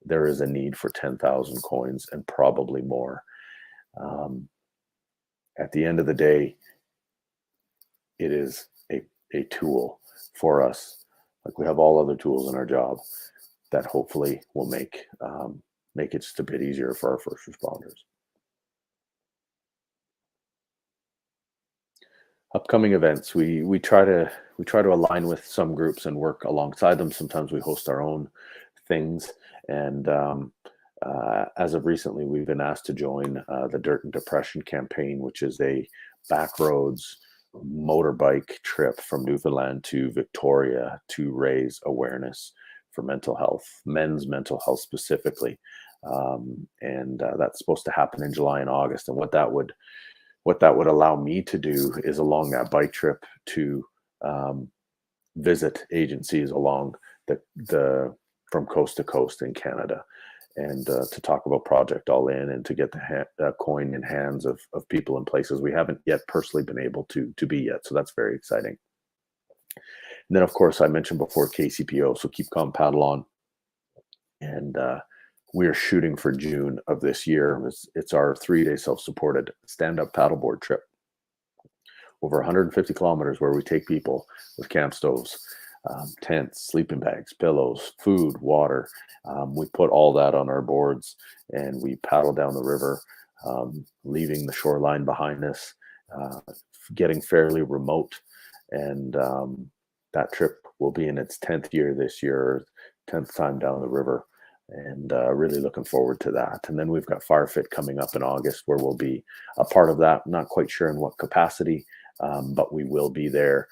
there is a need for 10,000 coins and probably more. At the end of the day, it is a tool for us, like we have all other tools in our job, that hopefully will make it just a bit easier for our first responders. Upcoming events, we try to align with some groups and work alongside them. Sometimes we host our own things, and as of recently, we've been asked to join the Dirt and Depression campaign, which is a backroads motorbike trip from Newfoundland to Victoria to raise awareness for mental health, men's mental health specifically, and that's supposed to happen in July and August. And what that would allow me to do is, along that bike trip, to visit agencies along the from coast to coast in Canada, and to talk about Project All In, and to get the coin in hands of people in places we haven't yet personally been able to be yet. So that's very exciting. And then, of course, I mentioned before KCPO, so Keep Calm, Paddle On. And we're shooting for June of this year. It's our 3-day self-supported stand-up paddleboard trip. Over 150 kilometers, where we take people with camp stoves, tents, sleeping bags, pillows, food, water. We put all that on our boards and we paddle down the river, leaving the shoreline behind us, getting fairly remote. And that trip will be in its 10th year this year, 10th time down the river, and really looking forward to that. And then we've got Firefit coming up in August, where we'll be a part of that. Not quite sure in what capacity, but we will be there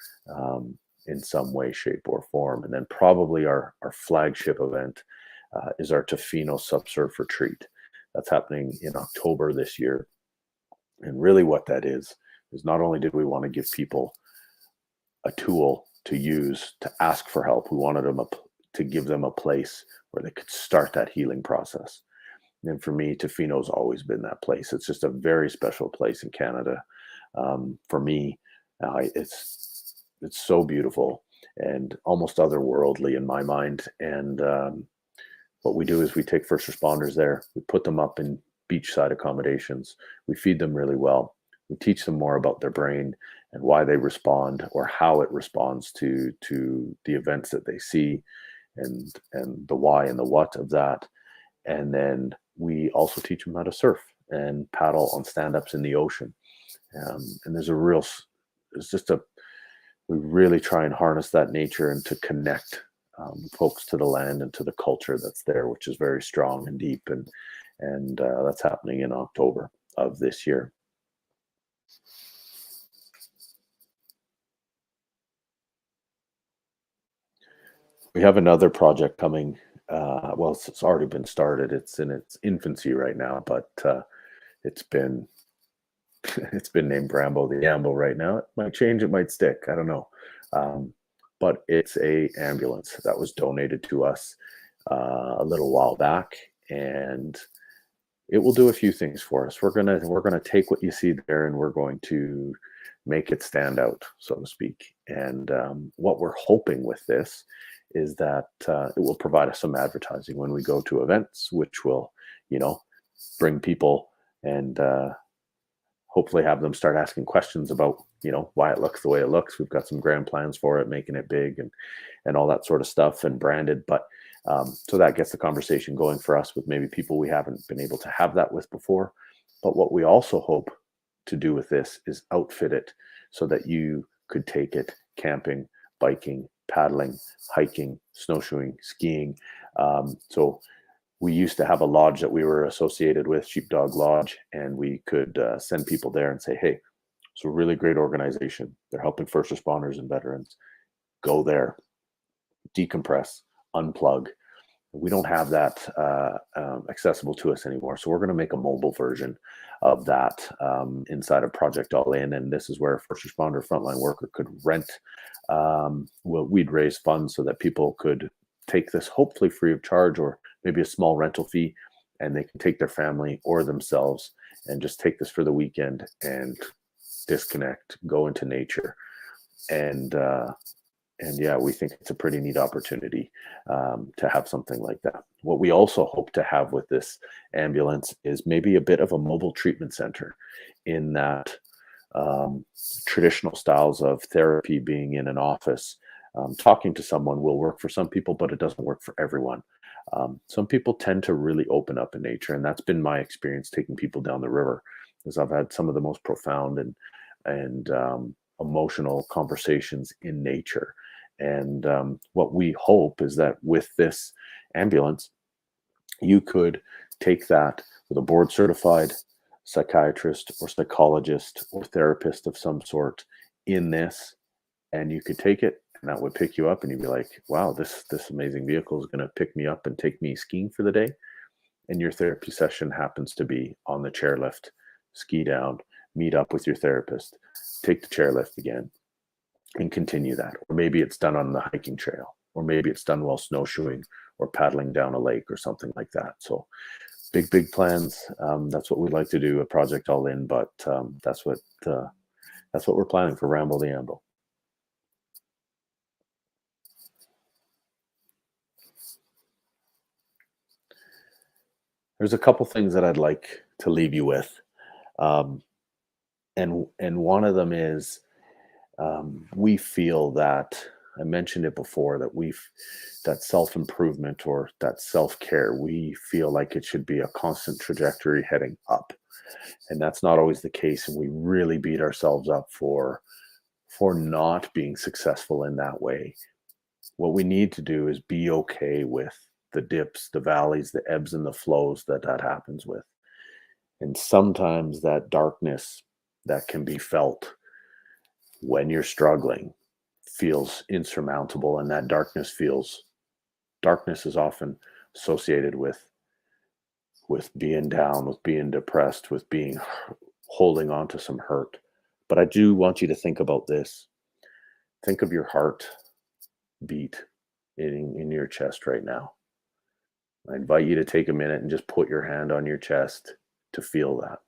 in some way, shape, or form. And then probably our flagship event is our Tofino Subsurf Retreat. That's happening in October this year. And really what that is not only did we want to give people a tool to use to ask for help, we wanted them to give them a place where they could start that healing process. And for me, Tofino's always been that place. It's just a very special place in Canada. For me, it's so beautiful and almost otherworldly in my mind. And what we do is we take first responders there, we put them up in beachside accommodations, we feed them really well, we teach them more about their brain and why they respond, or how it responds to the events that they see, and the why and the what of that. And then we also teach them how to surf and paddle on stand-ups in the ocean. And we really try and harness that nature and to connect folks to the land and to the culture that's there, which is very strong and deep. And that's happening in October of this year. We have another project coming. Well, it's already been started. It's in its infancy right now, but it's been named Rambo the Ambo right now. It might change, it might stick. I don't know. But it's a ambulance that was donated to us a little while back, and it will do a few things for us. We're gonna take what you see there, and we're going to make it stand out, so to speak. And what we're hoping with this is that it will provide us some advertising when we go to events, which will, bring people and hopefully have them start asking questions about, why it looks the way it looks. We've got some grand plans for it, making it big and all that sort of stuff, and branded. But so that gets the conversation going for us with maybe people we haven't been able to have that with before. But what we also hope to do with this is outfit it so that you could take it camping, biking, paddling, hiking, snowshoeing, skiing. So we used to have a lodge that we were associated with, Sheepdog Lodge, and we could send people there and say, hey, it's a really great organization. They're helping first responders and veterans. Go there, decompress, unplug. We don't have that accessible to us anymore. So we're going to make a mobile version of that inside of Project All In. And this is where a first responder, frontline worker could rent. We'd raise funds so that people could take this hopefully free of charge, or maybe a small rental fee, and they can take their family or themselves and just take this for the weekend and disconnect, go into nature. And yeah, we think it's a pretty neat opportunity to have something like that. What we also hope to have with this ambulance is maybe a bit of a mobile treatment center, in that traditional styles of therapy, being in an office, talking to someone, will work for some people, but it doesn't work for everyone. Some people tend to really open up in nature, and that's been my experience taking people down the river, because I've had some of the most profound and emotional conversations in nature. And what we hope is that with this ambulance, you could take that with a board certified psychiatrist or psychologist or therapist of some sort in this, and you could take it, and that would pick you up, and you'd be like, wow, this amazing vehicle is going to pick me up and take me skiing for the day. And your therapy session happens to be on the chairlift, ski down, meet up with your therapist, take the chairlift again, and continue that. Or maybe it's done on the hiking trail, or maybe it's done while snowshoeing or paddling down a lake or something like that. So big plans. That's what we'd like to do at Project All In, but that's what we're planning for Rambo the Ambo. There's a couple things that I'd like to leave you with. And one of them is, we feel that, I mentioned it before, that self-improvement or that self-care, we feel like it should be a constant trajectory heading up. And that's not always the case. And we really beat ourselves up for not being successful in that way. What we need to do is be okay with the dips, the valleys, the ebbs and the flows that happens with. And sometimes that darkness that can be felt when you're struggling feels insurmountable, and that darkness is often associated with being down, with being depressed, with being holding on to some hurt. But I do want you to think about this. Think of your heart beat in your chest right now. I invite you to take a minute and just put your hand on your chest to feel that.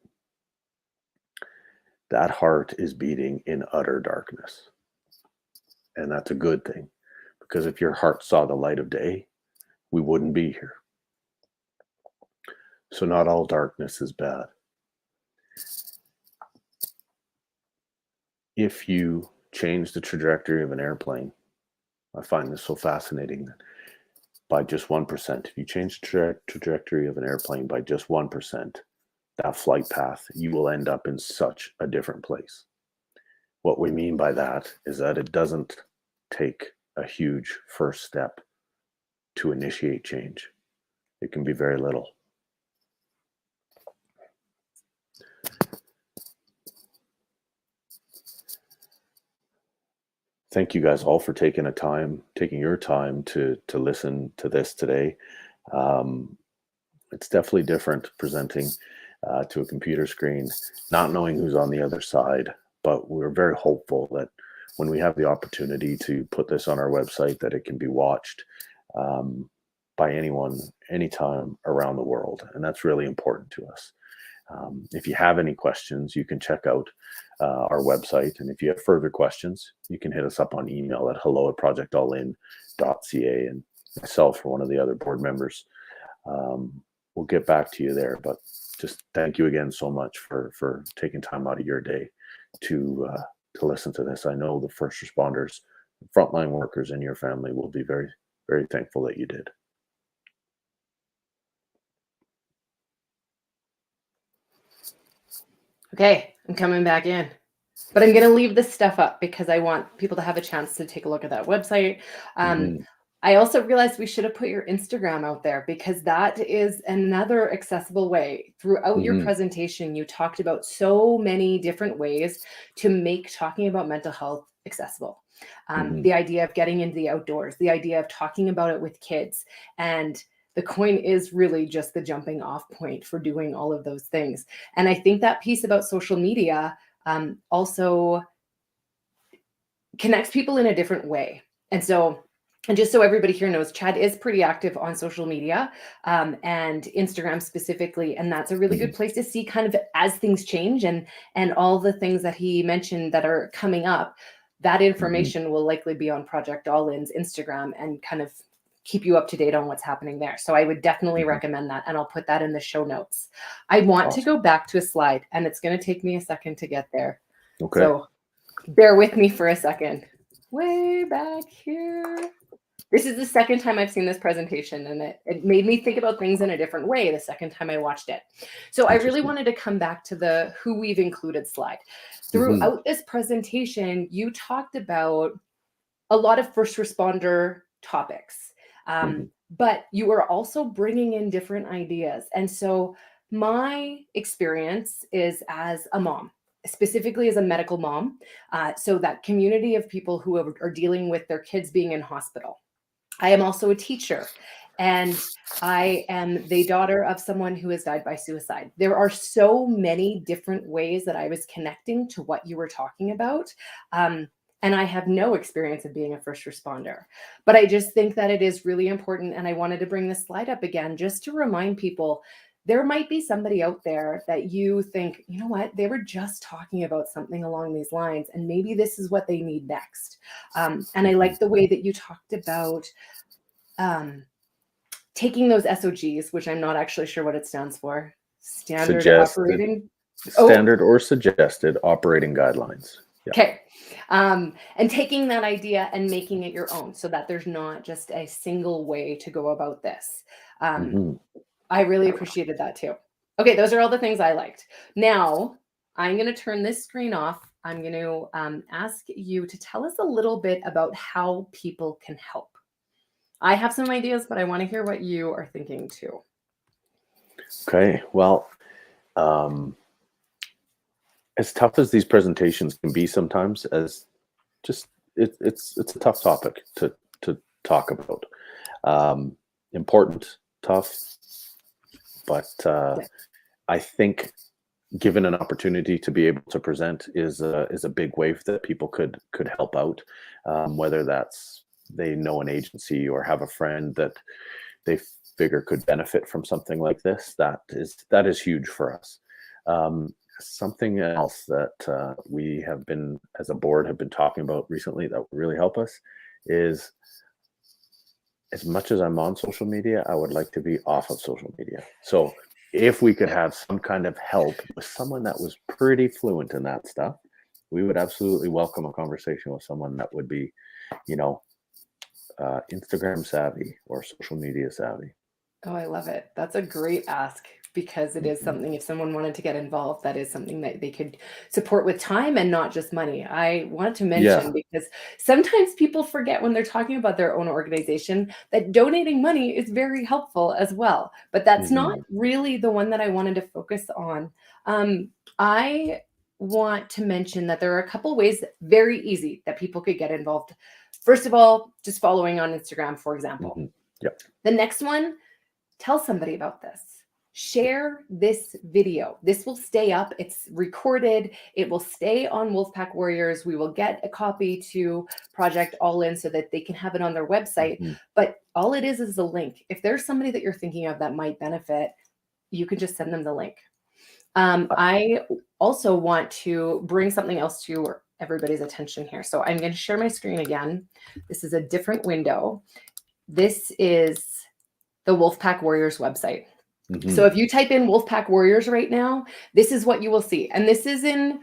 That heart is beating in utter darkness. And that's a good thing, because if your heart saw the light of day, we wouldn't be here. So not all darkness is bad. If you change the trajectory of an airplane, I find this so fascinating that by just 1%, if you change the trajectory of an airplane by just 1%, that flight path, you will end up in such a different place. What we mean by that is that it doesn't take a huge first step to initiate change. It can be very little. Thank you guys all for taking your time to listen to this today. It's definitely different presenting to a computer screen, not knowing who's on the other side, but we're very hopeful that when we have the opportunity to put this on our website, that it can be watched by anyone, anytime around the world. And that's really important to us. If you have any questions, you can check out our website. And if you have further questions, you can hit us up on email at hello@projectallinc.ca, and myself or one of the other board members will get back to you there. But just thank you again so much for taking time out of your day to listen to this. I know the first responders, frontline workers, and your family will be very, very thankful that you did. Okay, I'm coming back in. But I'm going to leave this stuff up because I want people to have a chance to take a look at that website. I also realized we should have put your Instagram out there, because that is another accessible way. Throughout your presentation, you talked about so many different ways to make talking about mental health accessible. The idea of getting into the outdoors, the idea of talking about it with kids, and the coin is really just the jumping off point for doing all of those things. And I think that piece about social media also connects people in a different way. And just so everybody here knows, Chad is pretty active on social media and Instagram specifically. And that's a really good place to see kind of as things change and all the things that he mentioned that are coming up. That information will likely be on Project All In's Instagram and kind of keep you up to date on what's happening there. So I would definitely recommend that, and I'll put that in the show notes. I want to go back to a slide, and it's going to take me a second to get there. Okay. So bear with me for a second. Way back here. This is the second time I've seen this presentation, and it made me think about things in a different way the second time I watched it. So I really wanted to come back to the who we've included slide. Throughout this presentation, you talked about a lot of first responder topics. But you are also bringing in different ideas. And so my experience is as a mom, specifically as a medical mom. So that community of people who are dealing with their kids being in hospital. I am also a teacher, and I am the daughter of someone who has died by suicide. There are so many different ways that I was connecting to what you were talking about. And I have no experience of being a first responder, but I just think that it is really important. And I wanted to bring this slide up again, just to remind people, there might be somebody out there that you think, you know what, they were just talking about something along these lines, and maybe this is what they need next. And I like the way that you talked about taking those SOGs, which I'm not actually sure what it stands for. Standard or suggested operating guidelines. Yeah. Okay. And taking that idea and making it your own, so that there's not just a single way to go about this. I really appreciated that too. Okay, those are all the things I liked. Now, I'm going to turn this screen off. I'm going to ask you to tell us a little bit about how people can help. I have some ideas, but I want to hear what you are thinking too. Okay. Well, um, as tough as these presentations can be sometimes, as just it's a tough topic to talk about. Um, Important, tough, but Yeah. I think given an opportunity to be able to present is a big wave that people could help out, whether that's they know an agency or have a friend that they figure could benefit from something like this. That is huge for us. Something else that we have been as a board have been talking about recently that would really help us is, as much as I'm on social media, I would like to be off of social media. So if we could have some kind of help with someone that was pretty fluent in that stuff, we would absolutely welcome a conversation with someone that would be, you know, Instagram savvy or social media savvy. Oh, I love it. That's a great ask because it is Mhm. something, if someone wanted to get involved, that is something that they could support with time and not just money. I want to Yeah. mention because sometimes people forget when they're talking about their own organization that donating money is very helpful as well. But that's not Mhm. really the one that I wanted to focus on. I want to mention that there are a couple ways, very easy, that people could get involved. First of all, just following on Instagram, for example. Mhm. Yep. The next one, tell somebody about this. Share this video. This will stay up. It's recorded. It will stay on Wolfpack Warriors. We will get a copy to Project All In so that they can have it on their website. Mhm. But all it is a link. If there's somebody that you're thinking of that might benefit, you can just send them the link. Uh, I also want to bring something else to everybody's attention here. So I'm going to share my screen again. This is a different window. This is the Wolfpack Warriors website. So mhm. if you type in Wolfpack Warriors right now, this is what you will see. And this is in,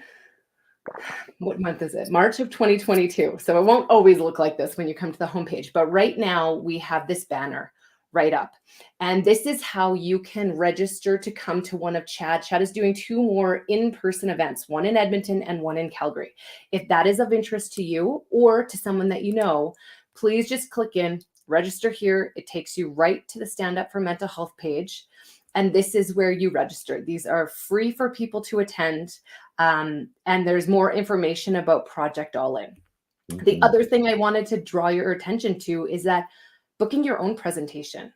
what month is it? March of 2022. So it won't always look like this when you come to the homepage. But right now we have this banner right up. And this is how you can register to come to one of Chad. Chad is doing 2 more in-person events, one in Edmonton and one in Calgary. If that is of interest to you or to someone that you know, please just click in, register here. It takes you right to the Stand Up for Mental Health page. And this is where you register. These are free for people to attend. And there's more information about Project All In. The Mhm. other thing I wanted to draw your attention to is that booking your own presentation.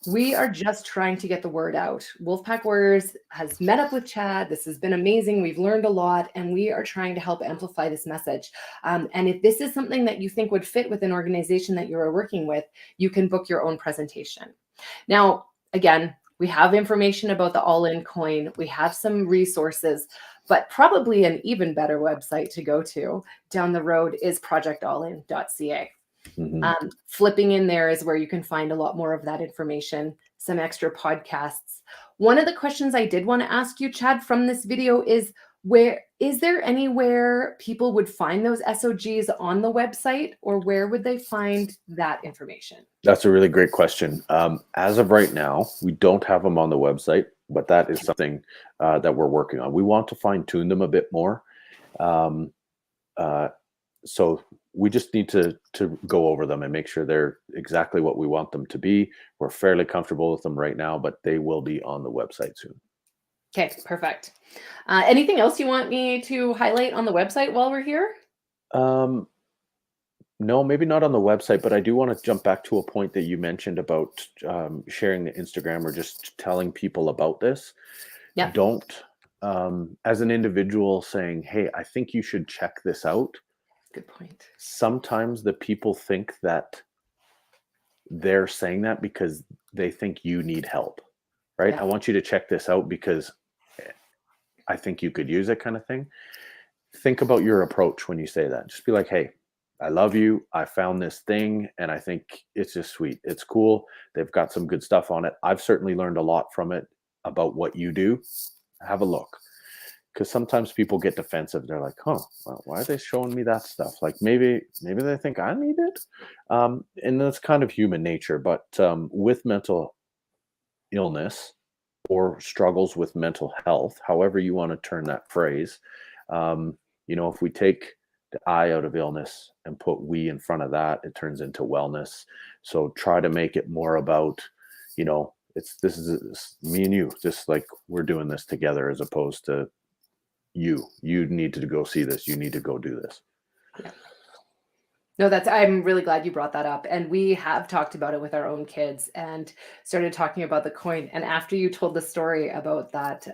We are just trying to get the word out. Wolfpack Warriors has met up with Chad. This has been amazing. We've learned a lot, and we are trying to help amplify this message. And if this is something that you think would fit with an organization that you are working with, you can book your own presentation. Now, again, we have information about the All In coin. We have some resources, but probably an even better website to go to down the road is projectallin.ca. Mhm. Flipping in there is where you can find a lot more of that information, some extra podcasts. One of the questions I did want to ask you, Chad, from this video is, where is there anywhere people would find those SOGs on the website, or where would they find that information? That's a really great question. As of right now, we don't have them on the website, but that is something that we're working on. We want to fine tune them a bit more. Um, uh, so we just need to go over them and make sure they're exactly what we want them to be. We're fairly comfortable with them right now, but they will be on the website soon. Okay, perfect. Anything else you want me to highlight on the website while we're here? Um, no, maybe not on the website, but I do want to jump back to a point that you mentioned about sharing the Instagram or just telling people about this. Yeah, Don't, as an individual, saying, "Hey, I think you should check this out." good point. Sometimes the people think that they're saying that because they think you need help, right? Yeah. I want you to check this out because I think you could use it, kind of thing. Think about your approach when you say that. Just be like, "Hey, I love you. I found this thing and I think it's just sweet. It's cool. They've got some good stuff on it. I've certainly learned a lot from it about what you do. Have a look." Because sometimes people get defensive. They're like, "Huh, well, why are they showing me that stuff?" Like maybe they think I need it, and that's kind of human nature. But with mental illness or struggles with mental health, however you want to turn that phrase, um, if we take the I out of illness and put we in front of that, it turns into wellness. So try to make it more about, you know, this is me and you, just like we're doing this together, as opposed to you need to go see this, you need to go do this. Yeah. No, I'm really glad you brought that up. And we have talked about it with our own kids and started talking about the coin. And after you told the story about that,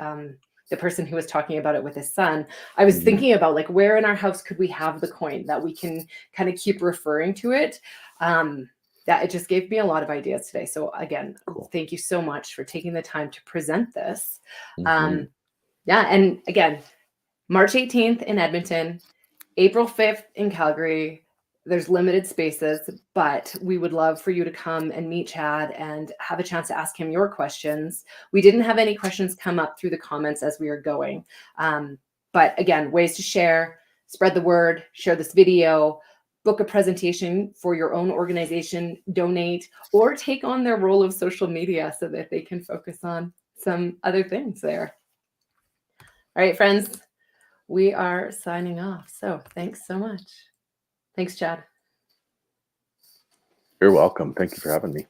the person who was talking about it with his son, I was thinking about like, where in our house could we have the coin that we can kind of keep referring to it? That it just gave me a lot of ideas today. So again, Cool. Thank you so much for taking the time to present this. Yeah. And again, March 18th in Edmonton, April 5th in Calgary. There's limited spaces, but we would love for you to come and meet Chad and have a chance to ask him your questions. We didn't have any questions come up through the comments as we are going. But again, ways to share, spread the word, share this video, book a presentation for your own organization, donate, or take on their role of social media so that they can focus on some other things there. All right, friends, we are signing off. So thanks so much. Thanks, Chad. You're welcome. Thank you for having me.